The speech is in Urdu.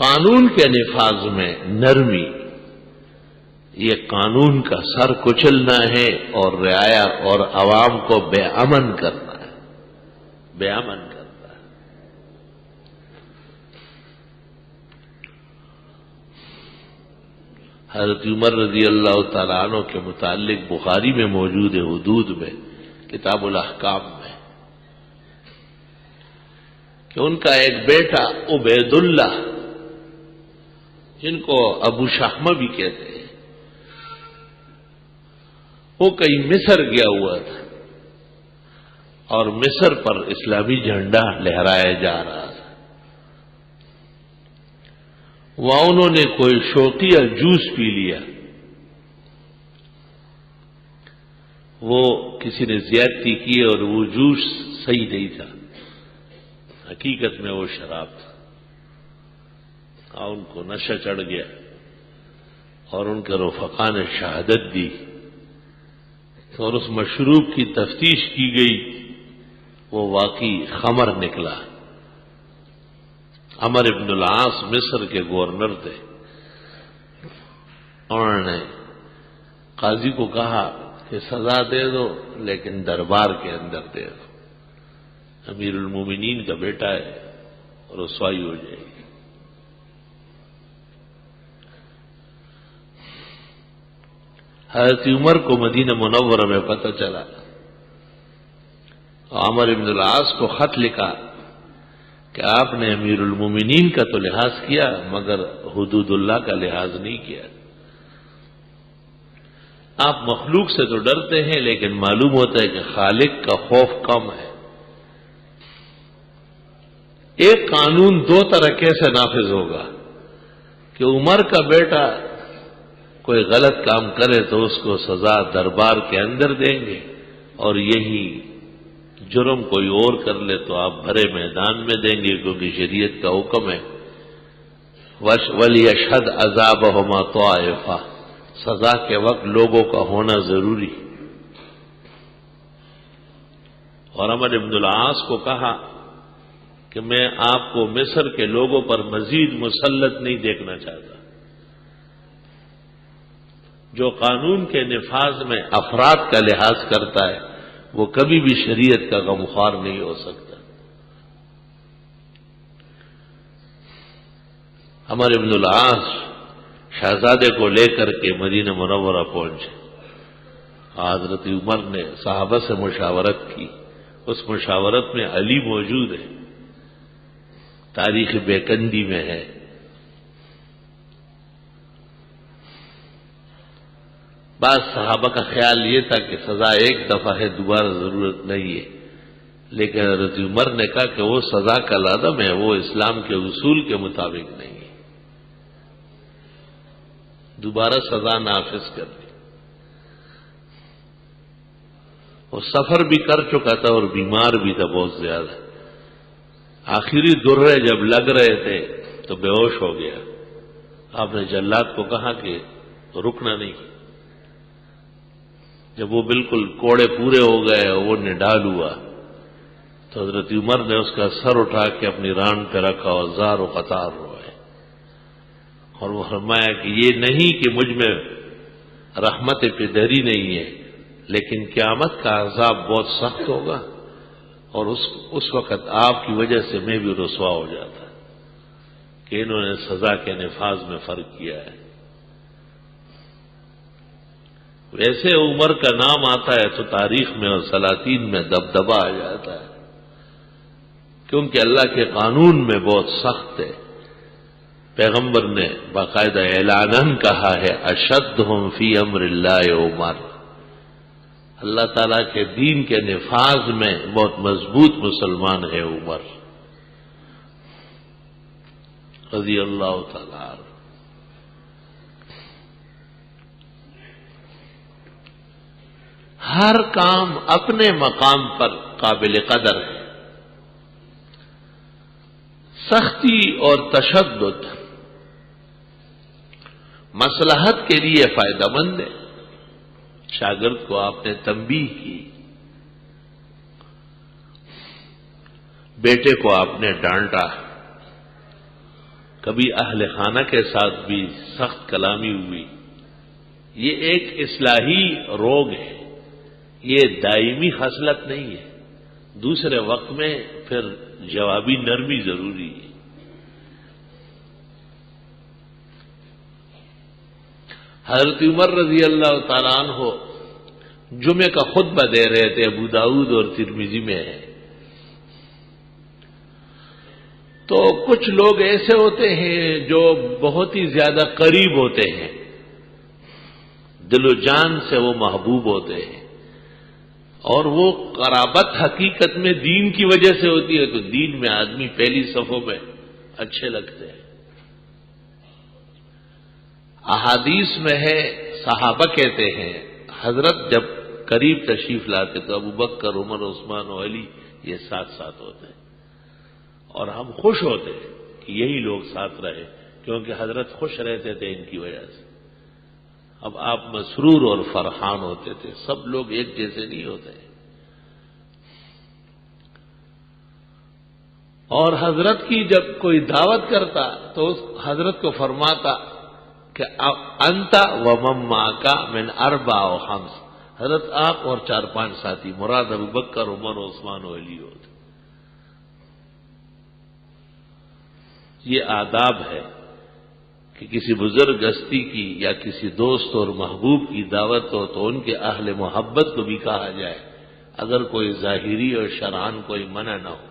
قانون کے نفاذ میں نرمی، یہ قانون کا سر کچلنا ہے اور رعایا اور عوام کو بے امن کرنا ہے، بے امن کرنا ہے۔ حضرت عمر رضی اللہ تعالیٰ عنہ کے متعلق بخاری میں موجود ہے، حدود میں، کتاب الاحکام میں، کہ ان کا ایک بیٹا عبید اللہ، جن کو ابو شحمہ بھی کہتے ہیں، وہ کہیں مصر گیا ہوا تھا اور مصر پر اسلامی جھنڈا لہرایا جا رہا تھا۔ وہاں انہوں نے کوئی شوقیہ جوس پی لیا، وہ کسی نے زیادتی کی اور وہ جوس صحیح نہیں تھا، حقیقت میں وہ شراب تھا، ان کو نشہ چڑھ گیا اور ان کے رفقا نے شہادت دی، اور اس مشروب کی تفتیش کی گئی، وہ واقعی خمر نکلا۔ عمر بن العاص مصر کے گورنر تھے، انہوں نے قاضی کو کہا کہ سزا دے دو لیکن دربار کے اندر دے دو، امیر المومنین کا بیٹا ہے اور رسوائی ہو جائے گی۔ حضرت عمر کو مدینہ منورہ میں پتہ چلا، عمر بن العاص کو خط لکھا کہ آپ نے امیر المومنین کا تو لحاظ کیا مگر حدود اللہ کا لحاظ نہیں کیا۔ آپ مخلوق سے تو ڈرتے ہیں لیکن معلوم ہوتا ہے کہ خالق کا خوف کم ہے۔ ایک قانون دو طرح کیسے نافذ ہوگا کہ عمر کا بیٹا کوئی غلط کام کرے تو اس کو سزا دربار کے اندر دیں گے، اور یہی جرم کوئی اور کر لے تو آپ بھرے میدان میں دیں گے، کیونکہ شریعت کا حکم ہے وَلْيَشْهَدْ عَذَابَهُمَا طَائِفَةٌ، سزا کے وقت لوگوں کا ہونا ضروری۔ اور عمر بن العاص کو کہا کہ میں آپ کو مصر کے لوگوں پر مزید مسلط نہیں دیکھنا چاہتا۔ جو قانون کے نفاذ میں افراد کا لحاظ کرتا ہے وہ کبھی بھی شریعت کا غمخوار نہیں ہو سکتا۔ عمر بن العاص شہزادے کو لے کر کے مدینہ منورہ پہنچے، حضرت عمر نے صحابہ سے مشاورت کی، اس مشاورت میں علی موجود ہے، تاریخ بیکندی میں ہے۔ بعض صحابہ کا خیال یہ تھا کہ سزا ایک دفعہ ہے، دوبارہ ضرورت نہیں ہے، لیکن حضرت عمر نے کہا کہ وہ سزا کا لازم ہے، وہ اسلام کے اصول کے مطابق نہیں ہے، دوبارہ سزا نافذ کر دی۔ وہ سفر بھی کر چکا تھا اور بیمار بھی تھا بہت زیادہ، آخری درے جب لگ رہے تھے تو بے ہوش ہو گیا۔ آپ نے جلاد کو کہا کہ رکنا نہیں، جب وہ بالکل کوڑے پورے ہو گئے اور وہ نڈال ہوا تو حضرت عمر نے اس کا سر اٹھا کے اپنی ران پہ رکھا اور زار و قطار روئے، اور وہ فرمایا کہ یہ نہیں کہ مجھ میں رحمت پدری نہیں ہے، لیکن قیامت کا عذاب بہت سخت ہوگا، اور اس وقت آپ کی وجہ سے میں بھی رسوا ہو جاتا کہ انہوں نے سزا کے نفاذ میں فرق کیا ہے۔ ویسے عمر کا نام آتا ہے تو تاریخ میں اور سلاطین میں دبدبہ آ جاتا ہے، کیونکہ اللہ کے قانون میں بہت سخت ہے۔ پیغمبر نے باقاعدہ اعلاناً کہا ہے اشدہم فی امر اللہ عمر، اللہ تعالیٰ کے دین کے نفاذ میں بہت مضبوط مسلمان ہے عمر رضی اللہ تعالیٰ عنہ۔ ہر کام اپنے مقام پر قابل قدر ہے، سختی اور تشدد مصلحت کے لیے فائدہ مند ہے۔ شاگرد کو آپ نے تنبیہ کی، بیٹے کو آپ نے ڈانٹا، کبھی اہل خانہ کے ساتھ بھی سخت کلامی ہوئی. یہ ایک اصلاحی روگ ہے، یہ دائمی خصلت نہیں ہے. دوسرے وقت میں پھر جوابی نرمی ضروری ہے. حضرت عمر رضی اللہ تعالیٰ عنہ جمعے کا خطبہ دے رہے تھے، ابو داؤد اور ترمذی میں ہے. تو کچھ لوگ ایسے ہوتے ہیں جو بہت ہی زیادہ قریب ہوتے ہیں، دل و جان سے وہ محبوب ہوتے ہیں، اور وہ قرابت حقیقت میں دین کی وجہ سے ہوتی ہے. تو دین میں آدمی پہلی صفوں میں اچھے لگتے ہیں. احادیث میں ہے، صحابہ کہتے ہیں حضرت جب قریب تشریف لاتے تو ابو بکر، عمر، عثمان و علی یہ ساتھ ساتھ ہوتے ہیں، اور ہم خوش ہوتے کہ یہی لوگ ساتھ رہے، کیونکہ حضرت خوش رہتے تھے ان کی وجہ سے. اب آپ مسرور اور فرحان ہوتے تھے. سب لوگ ایک جیسے نہیں ہوتے. اور حضرت کی جب کوئی دعوت کرتا تو اس حضرت کو فرماتا کہ انت و مما کا من اربع و خمس. حضرت آپ اور 4-5 ساتھی، مراد ابو بکر، عمر، عثمان و علی ہوتے. یہ آداب ہے کہ کسی بزرگ ہستی کی یا کسی دوست اور محبوب کی دعوت ہو تو ان کے اہل محبت کو بھی کہا جائے، اگر کوئی ظاہری اور شرعاً کوئی منع نہ ہو.